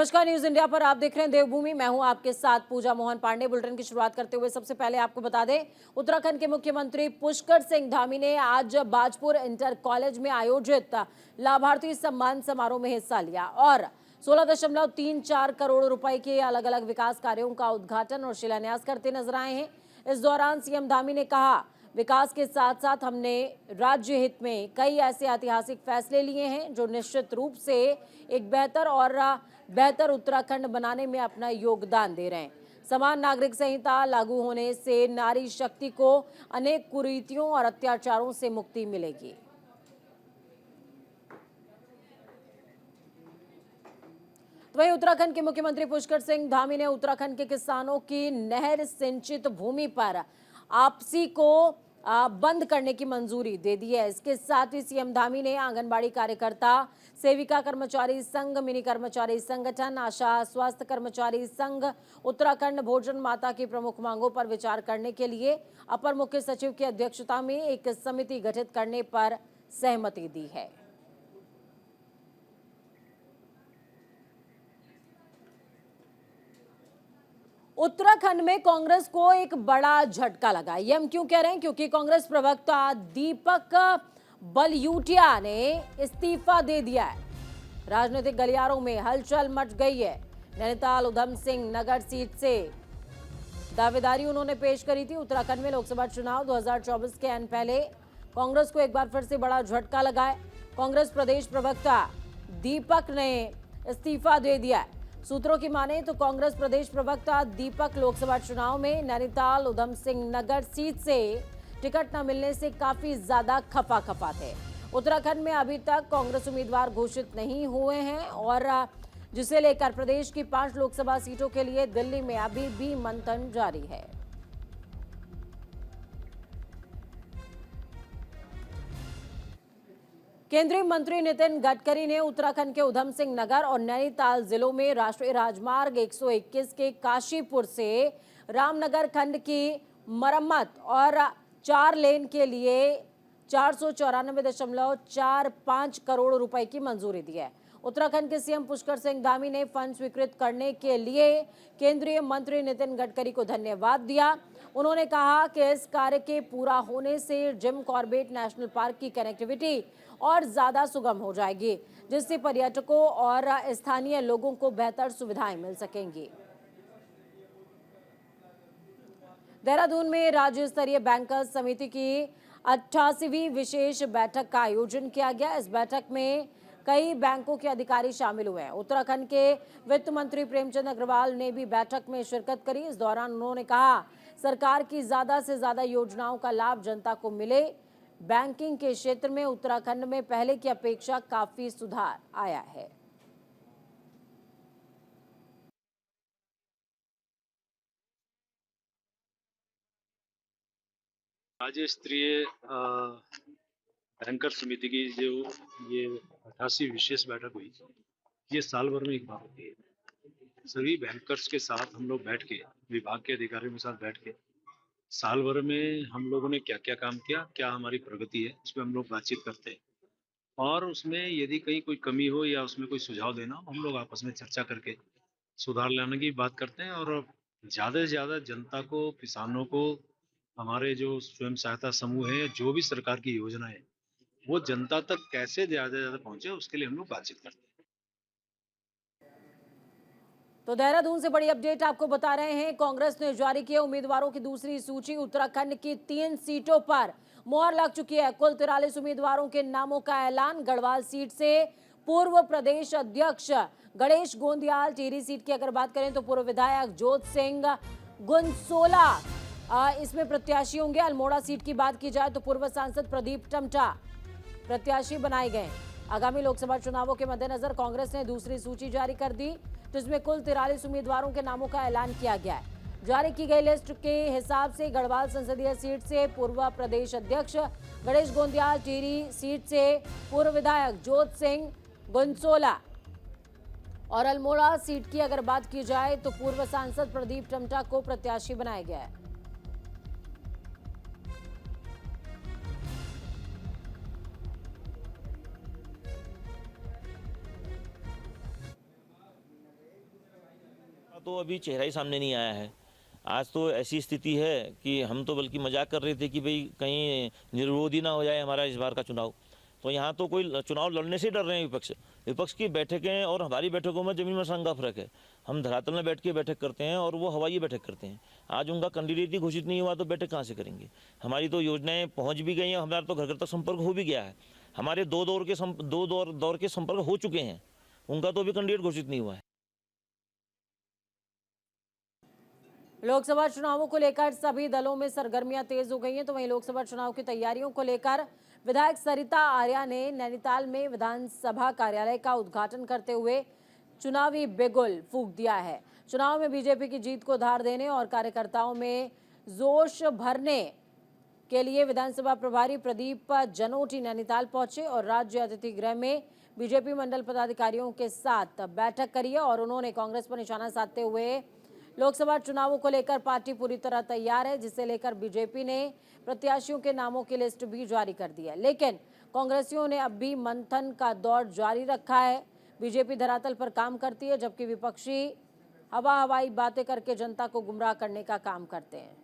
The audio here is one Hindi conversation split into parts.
नमस्कार, न्यूज इंडिया पर आप देख रहे हैं देवभूमि। मैं हूं आपके साथ पूजा मोहन पांडे। बुलेटिन की शुरुआत करते हुए सबसे पहले आपको बता दें, उत्तराखंड के मुख्यमंत्री पुष्कर सिंह धामी ने आज बाजपुर इंटर कॉलेज में आयोजित लाभार्थी सम्मान समारोह में हिस्सा लिया और 16.34 करोड़ रुपए के अलग अलग विकास कार्यों का उद्घाटन और शिलान्यास करते नजर आए हैं। इस दौरान सीएम धामी ने कहा, विकास के साथ साथ हमने राज्य हित में कई ऐसे ऐतिहासिक फैसले लिए हैं जो निश्चित रूप से एक बेहतर उत्तराखंड बनाने में अपना योगदान दे रहे हैं। समान नागरिक संहिता लागू होने से नारी शक्ति को अनेक कुरीतियों और अत्याचारों से मुक्ति मिलेगी। तो वहीं उत्तराखंड के मुख्यमंत्री पुष्कर सिंह धामी ने उत्तराखंड के किसानों की नहर सिंचित भूमि पर आपसी को बंद करने की मंजूरी दे दी है। इसके साथ ही सीएम धामी ने आंगनबाड़ी कार्यकर्ता, सेविका कर्मचारी संघ, मिनी कर्मचारी संगठन, आशा स्वास्थ्य कर्मचारी संघ, उत्तराखंड भोजन माता की प्रमुख मांगों पर विचार करने के लिए अपर मुख्य सचिव की अध्यक्षता में एक समिति गठित करने पर सहमति दी है। उत्तराखंड में कांग्रेस को एक बड़ा झटका लगा। ये हम क्यों कह रहे हैं? क्योंकि कांग्रेस प्रवक्ता दीपक बलयूटिया ने इस्तीफा दे दिया है। राजनीतिक गलियारों में हलचल मच गई है। नैनीताल उधम सिंह नगर सीट से दावेदारी उन्होंने पेश करी थी। उत्तराखंड में लोकसभा चुनाव 2024 के आने पहले कांग्रेस को एक बार फिर से बड़ा झटका लगा है। कांग्रेस प्रदेश प्रवक्ता दीपक ने इस्तीफा दे दिया है। सूत्रों की माने तो कांग्रेस प्रदेश प्रवक्ता दीपक लोकसभा चुनाव में नैनीताल उधम सिंह नगर सीट से टिकट न मिलने से काफी ज्यादा खफा थे। उत्तराखंड में अभी तक कांग्रेस उम्मीदवार घोषित नहीं हुए हैं और जिसे लेकर प्रदेश की 5 लोकसभा सीटों के लिए दिल्ली में अभी भी मंथन जारी है। केंद्रीय मंत्री नितिन गडकरी ने उत्तराखंड के उधम सिंह नगर और नैनीताल जिलों में राष्ट्रीय राजमार्ग 121 के काशीपुर से रामनगर खंड की मरम्मत और 4 लेन के लिए 494.45 करोड़ रुपए की मंजूरी दी है। उत्तराखंड के सीएम पुष्कर सिंह धामी ने फंड स्वीकृत करने के लिए केंद्रीय मंत्री नितिन गडकरी को धन्यवाद दिया। उन्होंने कहा कि इस कार्य के पूरा होने से जिम कॉर्बेट नेशनल पार्क की कनेक्टिविटी और ज्यादा सुगम हो जाएगी, जिससे पर्यटकों और स्थानीय लोगों को बेहतर सुविधाएं मिल सकेंगी। देहरादून में राज्य स्तरीय बैंकर्स समिति की 88वीं विशेष बैठक का आयोजन किया गया। इस बैठक में कई बैंकों के अधिकारी शामिल हुए हैं। उत्तराखंड के वित्त मंत्री प्रेमचंद अग्रवाल ने भी बैठक में शिरकत करी। इस दौरान उन्होंने कहा, सरकार की ज्यादा से ज्यादा योजनाओं का लाभ जनता को मिले। बैंकिंग के क्षेत्र में उत्तराखंड में पहले की अपेक्षा काफी सुधार आया है। राज्य स्तरीय बैंकर समिति की जो ये 88वीं विशेष बैठक हुई, ये साल भर में एक बार होती है। सभी बैंकर्स के साथ हम लोग बैठ के, विभाग के अधिकारियों के साथ बैठ के साल भर में हम लोगों ने क्या क्या काम किया, क्या हमारी प्रगति है, उसमें हम लोग बातचीत करते हैं और उसमें यदि कहीं कोई कमी हो या उसमें कोई सुझाव देना हो, हम लोग आपस में चर्चा करके सुधार लाने की बात करते हैं और ज़्यादा से ज़्यादा जनता को, किसानों को, हमारे जो स्वयं सहायता समूह है, जो भी सरकार की योजना है, वो जनता तक कैसे ज़्यादा से ज़्यादा पहुंचे, उसके लिए हम लोग बातचीत करते हैं। तो देहरादून से बड़ी अपडेट आपको बता रहे हैं। कांग्रेस ने जारी किए उम्मीदवारों की दूसरी सूची। उत्तराखंड की 3 सीटों पर मोहर लग चुकी है। कुल 43 उम्मीदवारों के नामों का ऐलान। गढ़वाल सीट से पूर्व प्रदेश अध्यक्ष गणेश गोंदियाल, टिहरी सीट की अगर बात करें तो पूर्व विधायक जोत सिंह गुनसोला इसमें प्रत्याशी होंगे। अल्मोड़ा सीट की बात की जाए तो पूर्व सांसद प्रदीप टमटा प्रत्याशी बनाए गए। आगामी लोकसभा चुनावों के मद्देनजर कांग्रेस ने दूसरी सूची जारी कर दी, जिसमें कुल 43 उम्मीदवारों के नामों का ऐलान किया गया है। जारी की गई लिस्ट के हिसाब से गढ़वाल संसदीय सीट से पूर्व प्रदेश अध्यक्ष गणेश गोंदियाल, टिहरी सीट से पूर्व विधायक जोत सिंह गुनसोला और अल्मोड़ा सीट की अगर बात की जाए तो पूर्व सांसद प्रदीप टमटा को प्रत्याशी बनाया गया है। तो अभी चेहरा ही सामने नहीं आया है। आज तो ऐसी स्थिति है कि हम तो बल्कि मजाक कर रहे थे कि भाई कहीं निर्विरोधी ना हो जाए हमारा इस बार का चुनाव। तो यहाँ तो कोई चुनाव लड़ने से डर रहे हैं विपक्ष की बैठकें और हमारी बैठकों में ज़मीन में आसमान का फर्क है। हम धरातल में बैठ के बैठक करते हैं और वो हवाई बैठक करते हैं। आज उनका कैंडिडेट ही घोषित नहीं हुआ तो बैठक कहाँ से करेंगे। हमारी तो योजनाएं पहुँच भी गई हैं, हमारा तो घर घर तक संपर्क हो भी गया है। हमारे दो दौर के संपर्क हो चुके हैं, उनका तो अभी कैंडिडेट घोषित नहीं हुआ है। लोकसभा चुनावों को लेकर सभी दलों में सरगर्मियां तेज हो गई हैं, तो वहीं लोकसभा चुनाव की तैयारियों को लेकर विधायक सरिता आर्या ने नैनीताल में विधानसभा कार्यालय का उद्घाटन करते हुए चुनावी बिगुल फूंक दिया है। चुनाव में बीजेपी की जीत को धार देने और कार्यकर्ताओं में जोश भरने के लिए विधानसभा प्रभारी प्रदीप जनोटी नैनीताल पहुंचे और राज्य अतिथि गृह में बीजेपी मंडल पदाधिकारियों के साथ बैठक करी है और उन्होंने कांग्रेस पर निशाना साधते हुए लोकसभा चुनावों को लेकर पार्टी पूरी तरह तैयार है, जिसे लेकर बीजेपी ने प्रत्याशियों के नामों की लिस्ट भी जारी कर दी है। लेकिन कांग्रेसियों ने अब भी मंथन का दौर जारी रखा है। बीजेपी धरातल पर काम करती है, जबकि विपक्षी हवाई बातें करके जनता को गुमराह करने का काम करते हैं।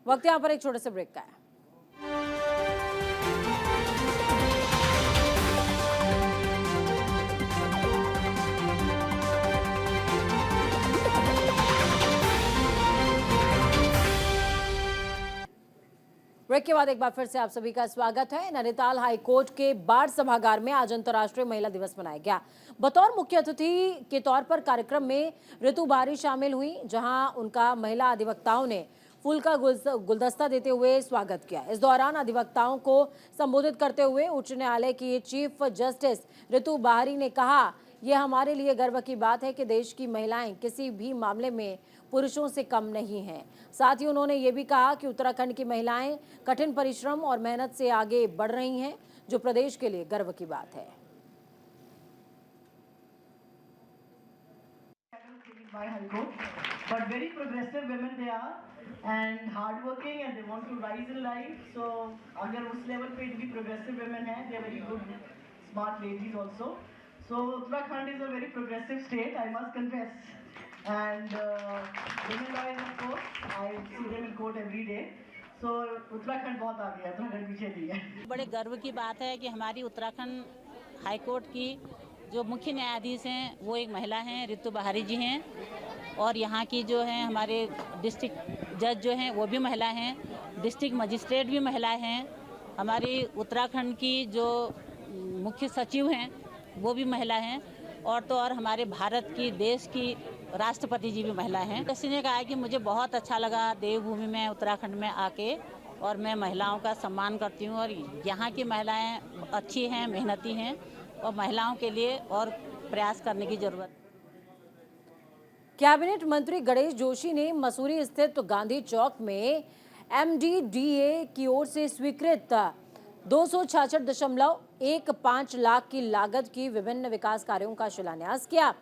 वक्त यहाँ पर एक छोटे से ब्रेक का है। ब्रेक के बाद एक बार फिर से आप सभी का स्वागत है। नैनीताल हाईकोर्ट के बाढ़ सभागार में आज अंतर्राष्ट्रीय महिला दिवस मनाया गया। बतौर मुख्य अतिथि के तौर पर कार्यक्रम में ऋतु बारी शामिल हुई, जहां उनका महिला अधिवक्ताओं ने फूल का गुलदस्ता देते हुए स्वागत किया। इस दौरान अधिवक्ताओं को संबोधित करते हुए उच्च न्यायालय की चीफ जस्टिस ऋतु बारी ने कहा, यह हमारे लिए गर्व की बात है कि देश की महिलाएं किसी भी मामले में पुरुषों से कम नहीं हैं। साथ ही उन्होंने ये भी कहा कि उत्तराखंड की महिलाएं कठिन परिश्रम और मेहनत से आगे बढ़ रही हैं, जो प्रदेश के लिए गर्व की बात है। But very progressive women they are and hardworking and they want to rise in life. So अगर उस level पे भी progressive women हैं, they are very good, smart ladies also. So Uttarakhand is a very progressive state, I must confess. And women lawyers, of course, I see them in court every day. So Uttarakhand बहुत आगे है, उत्तराखंड पीछे नहीं है। बड़े गर्व की बात है कि हमारी उत्तराखंड हाईकोर्ट की जो मुख्य न्यायाधीश हैं वो एक महिला हैं, ऋतु बारी जी हैं, और यहाँ की जो हैं हमारे डिस्ट्रिक्ट जज जो हैं वो भी महिला हैं, डिस्ट्रिक्ट मजिस्ट्रेट भी महिला हैं, हमारी उत्तराखंड की जो मुख्य सचिव हैं वो भी महिला हैं, और तो और हमारे भारत की देश की राष्ट्रपति जी भी महिला हैं। किसी ने कहा कि मुझे बहुत अच्छा लगा देवभूमि में उत्तराखंड में आके, और मैं महिलाओं का सम्मान करती हूँ और यहाँ की महिलाएं अच्छी हैं, मेहनती हैं, और महिलाओं के लिए और प्रयास करने की जरूरत। कैबिनेट मंत्री गणेश जोशी ने मसूरी स्थित गांधी चौक में MDDA की ओर से स्वीकृत 266.15 लाख की लागत की विभिन्न विकास कार्यों का शिलान्यास किया।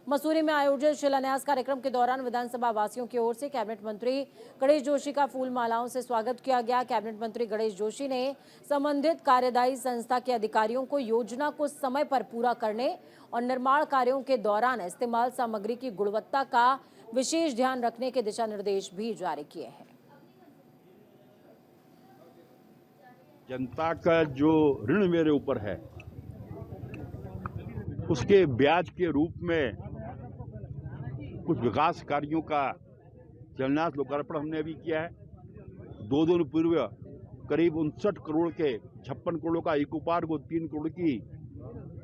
मसूरी में आयोजित शिलान्यास कार्यक्रम के दौरान विधानसभा वासियों की ओर से कैबिनेट मंत्री गणेश जोशी का फूल मालाओं से स्वागत किया गया। कैबिनेट मंत्री गणेश जोशी ने संबंधित कार्यदायी संस्था के अधिकारियों को योजना को समय पर पूरा करने और निर्माण कार्यों के दौरान इस्तेमाल सामग्री की गुणवत्ता का विशेष ध्यान रखने के दिशा निर्देश भी जारी किए हैं। जनता का जो ऋण मेरे ऊपर है उसके ब्याज के रूप में कुछ विकास कार्यों का शिलान्यास लोकार्पण हमने अभी किया है। 2 दिन पूर्व करीब 59 करोड़ के 56 करोड़ का इको पार्क और 3 करोड़ की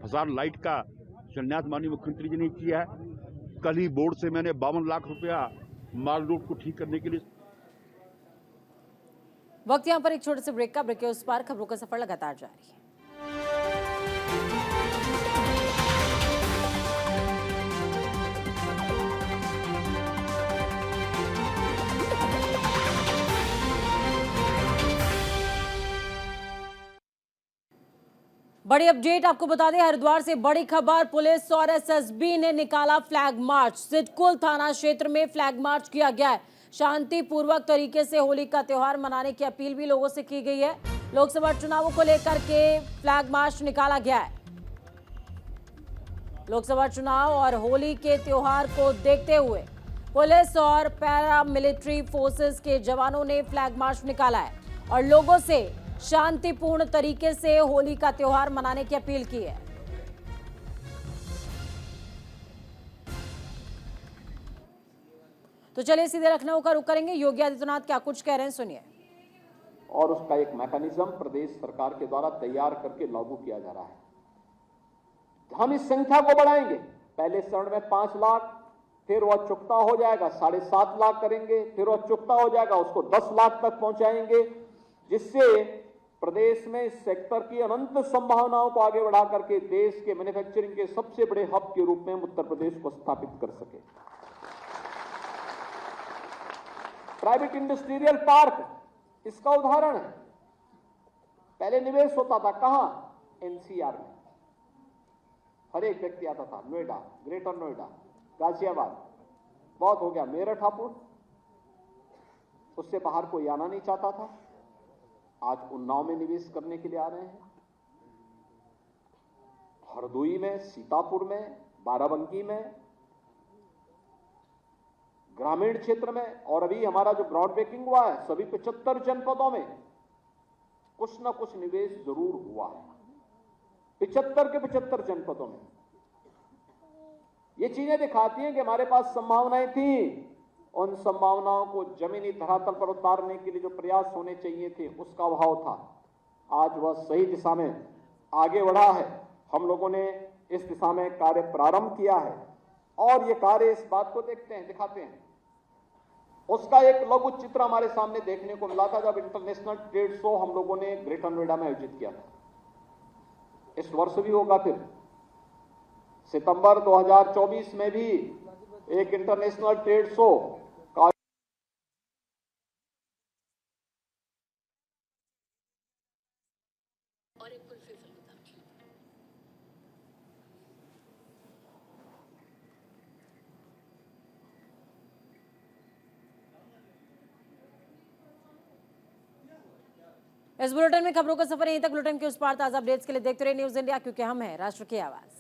फसाद लाइट का शिलान्यास माननीय मुख्यमंत्री जी ने किया है। कल ही बोर्ड से मैंने 52 लाख रुपया माल रोड को ठीक करने के लिए। वक्त यहाँ पर एक छोटे से ब्रेक का। ब्रेक के उस पार खबरों का सफर लगातार जारी है। बड़ी अपडेट आपको बता दें, हरिद्वार से बड़ी खबर। पुलिस और एसएसबी ने निकाला फ्लैग मार्च। सिडकुल थाना क्षेत्र में फ्लैग मार्च किया गया है। शांतिपूर्वक तरीके से होली का त्योहार मनाने की अपील भी लोगों से की गई है। लोकसभा चुनावों को लेकर के फ्लैग मार्च निकाला गया है। लोकसभा चुनाव और होली के त्योहार को देखते हुए पुलिस और पैरामिलिट्री फोर्सेस के जवानों ने फ्लैग मार्च निकाला है और लोगों से शांतिपूर्ण तरीके से होली का त्योहार मनाने की अपील की है। तो चलिए सीधे लखनऊ का रुख करेंगे। योगी आदित्यनाथ क्या कुछ कह रहे हैं, सुनिए। और उसका एक मैकेनिज्म प्रदेश सरकार के द्वारा तैयार करके लागू किया जा रहा है। हम इस संख्या को बढ़ाएंगे। पहले चरण में 5 लाख, फिर वह चुकता हो जाएगा 7.5 लाख करेंगे, फिर वह चुकता हो जाएगा उसको 10 लाख तक पहुंचाएंगे, जिससे प्रदेश में इस सेक्टर की अनंत संभावनाओं को आगे बढ़ा करके देश के मैन्युफैक्चरिंग के सबसे बड़े हब के रूप में उत्तर प्रदेश को स्थापित कर सके। प्राइवेट इंडस्ट्रियल पार्क इसका उदाहरण है। पहले निवेश होता था कहां? एनसीआर में। हर एक व्यक्ति आता था, नोएडा, ग्रेटर नोएडा, गाजियाबाद, बहुत हो गया मेरठ, हापुड़, उससे बाहर कोई आना नहीं चाहता था। आज उन्नाव में निवेश करने के लिए आ रहे हैं, हरदोई में, सीतापुर में, बाराबंकी में, ग्रामीण क्षेत्र में, और अभी हमारा जो ग्राउंड ब्रेकिंग हुआ है सभी 75 जनपदों में कुछ ना कुछ निवेश जरूर हुआ है। 75 के 75 जनपदों में। ये चीजें दिखाती हैं कि हमारे पास संभावनाएं थी। उन संभावनाओं को जमीनी धरातल पर उतारने के लिए जो प्रयास होने चाहिए थे उसका अभाव था। आज वह सही दिशा में आगे बढ़ा है। हम लोगों ने इस दिशा में कार्य प्रारंभ किया है और ये कार्य इस बात को देखते हैं, दिखाते हैं। उसका एक लघु चित्र हमारे सामने देखने को मिला था जब इंटरनेशनल ट्रेड शो हम लोगों ने ग्रेटर नोएडा में आयोजित किया था। इस वर्ष भी होगा। फिर सितंबर 2024 में भी एक इंटरनेशनल ट्रेड शो का इस बुलेटिन में खबरों का सफर यहीं तक। बुलेटिन के उस पार ताजा अपडेट्स के लिए देखते रहिए न्यूज इंडिया, क्योंकि हम हैं राष्ट्र की आवाज।